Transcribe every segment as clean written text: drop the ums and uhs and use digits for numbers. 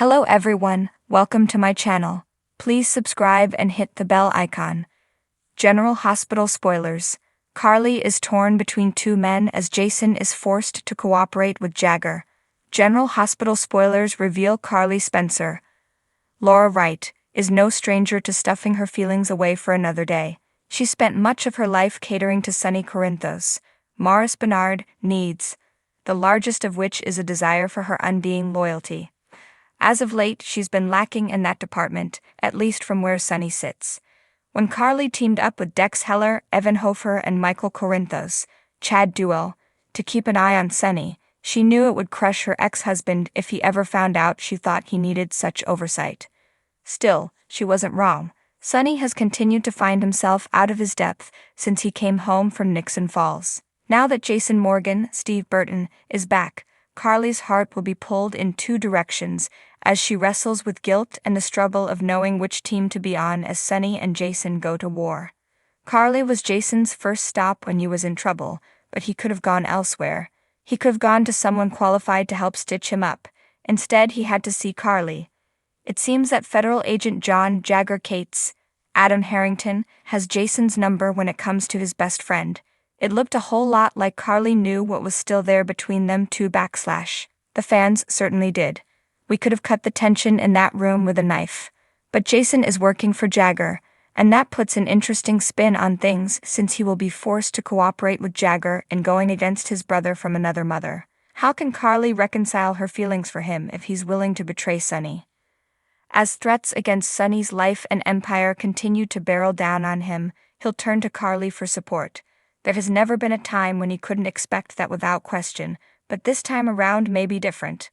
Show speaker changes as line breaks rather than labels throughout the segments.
Hello everyone, welcome to my channel. Please subscribe and hit the bell icon. General Hospital spoilers. Carly is torn between two men as Jason is forced to cooperate with Jagger. General Hospital spoilers reveal Carly Spencer, Laura Wright, is no stranger to stuffing her feelings away for another day. She spent much of her life catering to Sonny Corinthos, Morris Bernard, needs, the largest of which is a desire for her undying loyalty. As of late, she's been lacking in that department, at least from where Sonny sits. When Carly teamed up with Dex Heller, Evan Hofer, and Michael Corinthos, Chad duo, to keep an eye on Sonny, she knew it would crush her ex-husband if he ever found out she thought he needed such oversight. Still, she wasn't wrong. Sonny has continued to find himself out of his depth since he came home from Nixon Falls. Now that Jason Morgan, Steve Burton, is back, Carly's heart will be pulled in two directions as she wrestles with guilt and the struggle of knowing which team to be on as Sonny and Jason go to war. Carly was Jason's first stop when he was in trouble, but he could have gone elsewhere. He could have gone to someone qualified to help stitch him up. Instead, he had to see Carly. It seems that federal agent John Jagger Cates, Adam Harrington, has Jason's number when it comes to his best friend. It looked a whole lot like Carly knew what was still there between them two / the fans certainly did. We could have cut the tension in that room with a knife. But Jason is working for Jagger, and that puts an interesting spin on things since he will be forced to cooperate with Jagger in going against his brother from another mother. How can Carly reconcile her feelings for him if he's willing to betray Sonny? As threats against Sonny's life and empire continue to barrel down on him, he'll turn to Carly for support. There has never been a time when he couldn't expect that without question, but this time around may be different.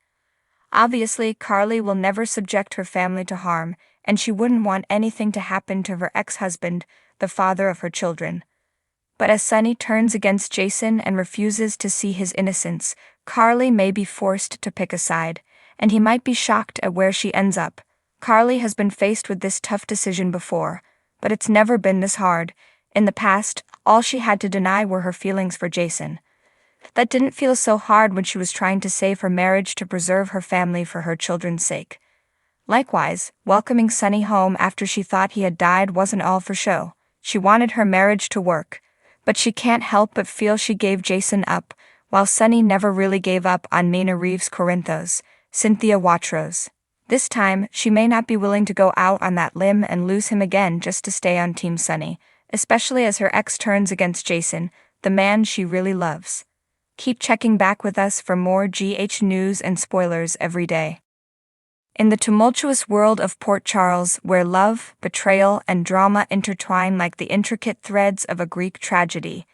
Obviously, Carly will never subject her family to harm, and she wouldn't want anything to happen to her ex-husband, the father of her children. But as Sonny turns against Jason and refuses to see his innocence, Carly may be forced to pick a side, and he might be shocked at where she ends up. Carly has been faced with this tough decision before, but it's never been this hard. In the past, all she had to deny were her feelings for Jason. That didn't feel so hard when she was trying to save her marriage to preserve her family for her children's sake. Likewise, welcoming Sonny home after she thought he had died wasn't all for show. She wanted her marriage to work, but she can't help but feel she gave Jason up, while Sonny never really gave up on Mina Reeves Corinthos, Cynthia Watros. This time, she may not be willing to go out on that limb and lose him again just to stay on Team Sonny, especially as her ex turns against Jason, the man she really loves. Keep checking back with us for more GH news and spoilers every day. In the tumultuous world of Port Charles, where love, betrayal, and drama intertwine like the intricate threads of a Greek tragedy,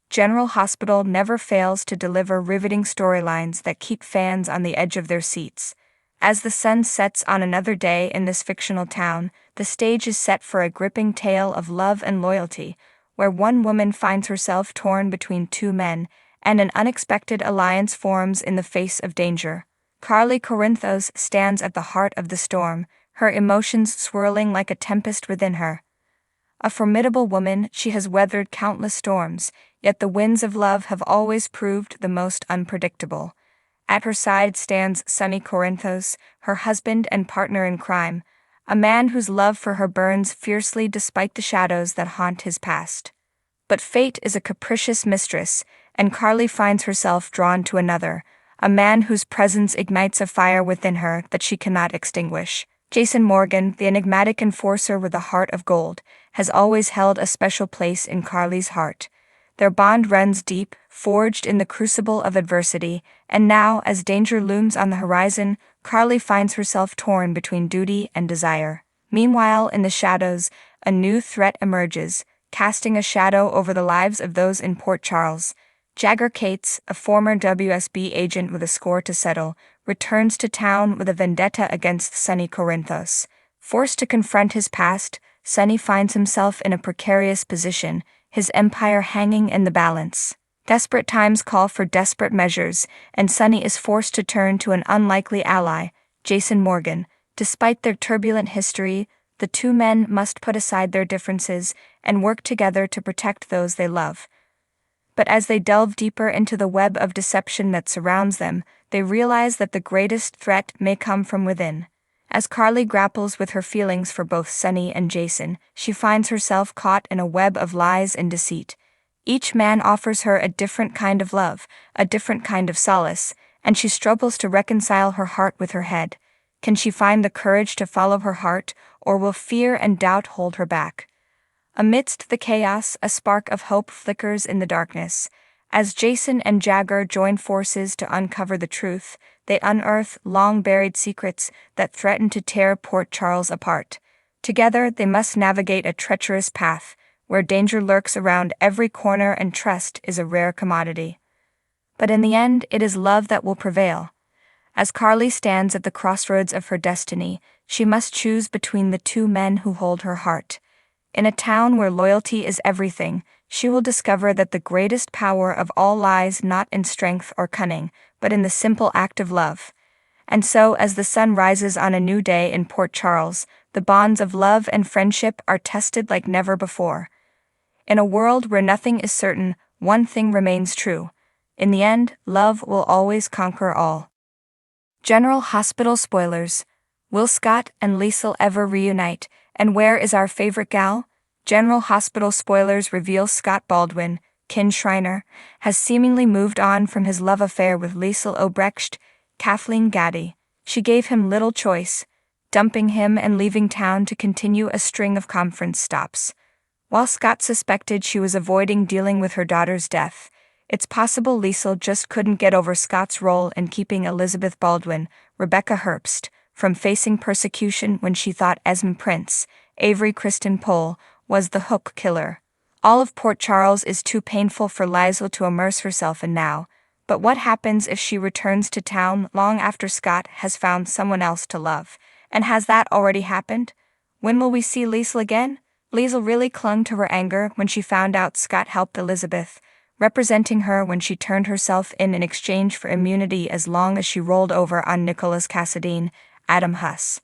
General Hospital never fails to deliver riveting storylines that keep fans on the edge of their seats. As the sun sets on another day in this fictional town, the stage is set for a gripping tale of love and loyalty, where one woman finds herself torn between two men, and an unexpected alliance forms in the face of danger. Carly Corinthos stands at the heart of the storm, her emotions swirling like a tempest within her. A formidable woman, she has weathered countless storms, yet the winds of love have always proved the most unpredictable. At her side stands Sonny Corinthos, her husband and partner in crime, a man whose love for her burns fiercely despite the shadows that haunt his past. But fate is a capricious mistress, and Carly finds herself drawn to another, a man whose presence ignites a fire within her that she cannot extinguish. Jason Morgan, the enigmatic enforcer with a heart of gold, has always held a special place in Carly's heart. Their bond runs deep, forged in the crucible of adversity, and now, as danger looms on the horizon, Carly finds herself torn between duty and desire. Meanwhile, in the shadows, a new threat emerges, casting a shadow over the lives of those in Port Charles. Jagger Cates, a former WSB agent with a score to settle, returns to town with a vendetta against Sonny Corinthos. Forced to confront his past, Sonny finds himself in a precarious position, his empire hanging in the balance. Desperate times call for desperate measures, and Sonny is forced to turn to an unlikely ally, Jason Morgan. Despite their turbulent history, the two men must put aside their differences and work together to protect those they love. But as they delve deeper into the web of deception that surrounds them, they realize that the greatest threat may come from within. As Carly grapples with her feelings for both Sunny and Jason, she finds herself caught in a web of lies and deceit. Each man offers her a different kind of love, a different kind of solace, and she struggles to reconcile her heart with her head. Can she find the courage to follow her heart, or will fear and doubt hold her back? Amidst the chaos, a spark of hope flickers in the darkness. As Jason and Jagger join forces to uncover the truth, they unearth long-buried secrets that threaten to tear Port Charles apart. Together, they must navigate a treacherous path, where danger lurks around every corner and trust is a rare commodity. But in the end, it is love that will prevail. As Carly stands at the crossroads of her destiny, she must choose between the two men who hold her heart. In a town where loyalty is everything, she will discover that the greatest power of all lies not in strength or cunning, but in the simple act of love. And so, as the sun rises on a new day in Port Charles, the bonds of love and friendship are tested like never before. In a world where nothing is certain, one thing remains true. In the end, love will always conquer all. General Hospital spoilers. Will Scott and Liesl ever reunite, and where is our favorite gal? General Hospital spoilers reveal Scott Baldwin, Kin Schreiner, has seemingly moved on from his love affair with Liesl Obrecht, Kathleen Gaddy. She gave him little choice, dumping him and leaving town to continue a string of conference stops. While Scott suspected she was avoiding dealing with her daughter's death, it's possible Liesl just couldn't get over Scott's role in keeping Elizabeth Baldwin, Rebecca Herbst, from facing persecution when she thought Esme Prince, Avery Kristen Pohl, was the hook killer. All of Port Charles is too painful for Liesl to immerse herself in now, but what happens if she returns to town long after Scott has found someone else to love? And has that already happened? When will we see Liesl again? Liesl really clung to her anger when she found out Scott helped Elizabeth, representing her when she turned herself in exchange for immunity as long as she rolled over on Nicholas Cassadine, Adam Huss.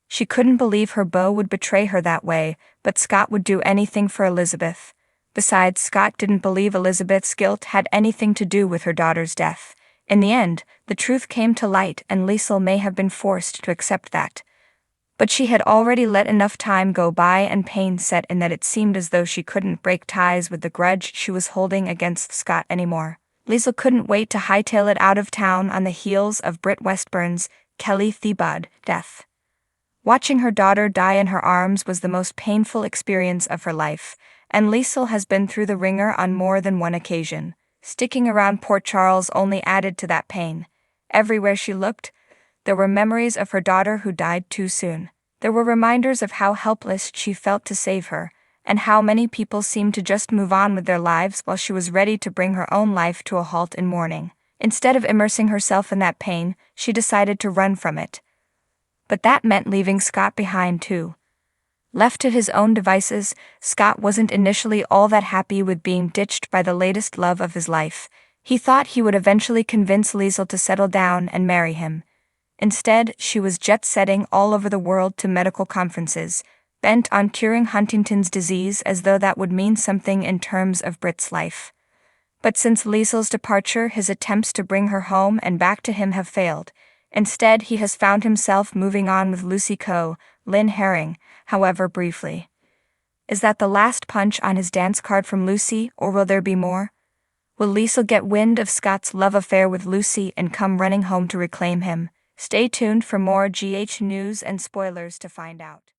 She couldn't believe her beau would betray her that way, but Scott would do anything for Elizabeth. Besides, Scott didn't believe Elizabeth's guilt had anything to do with her daughter's death. In the end, the truth came to light and Liesl may have been forced to accept that. But she had already let enough time go by and pain set in that it seemed as though she couldn't break ties with the grudge she was holding against Scott anymore. Liesl couldn't wait to hightail it out of town on the heels of Britt Westburn's, Kelly Thiebaud, death. Watching her daughter die in her arms was the most painful experience of her life, and Liesl has been through the ringer on more than one occasion. Sticking around Port Charles only added to that pain. Everywhere she looked, there were memories of her daughter who died too soon. There were reminders of how helpless she felt to save her, and how many people seemed to just move on with their lives while she was ready to bring her own life to a halt in mourning. Instead of immersing herself in that pain, she decided to run from it. But that meant leaving Scott behind too. Left to his own devices, Scott wasn't initially all that happy with being ditched by the latest love of his life. He thought he would eventually convince Liesl to settle down and marry him. Instead, she was jet-setting all over the world to medical conferences, bent on curing Huntington's disease as though that would mean something in terms of Britt's life. But since Liesl's departure, his attempts to bring her home and back to him have failed. Instead, he has found himself moving on with Lucy Coe, Lynn Herring, however briefly. Is that the last punch on his dance card from Lucy, or will there be more? Will Liesl get wind of Scott's love affair with Lucy and come running home to reclaim him? Stay tuned for more GH news and spoilers to find out.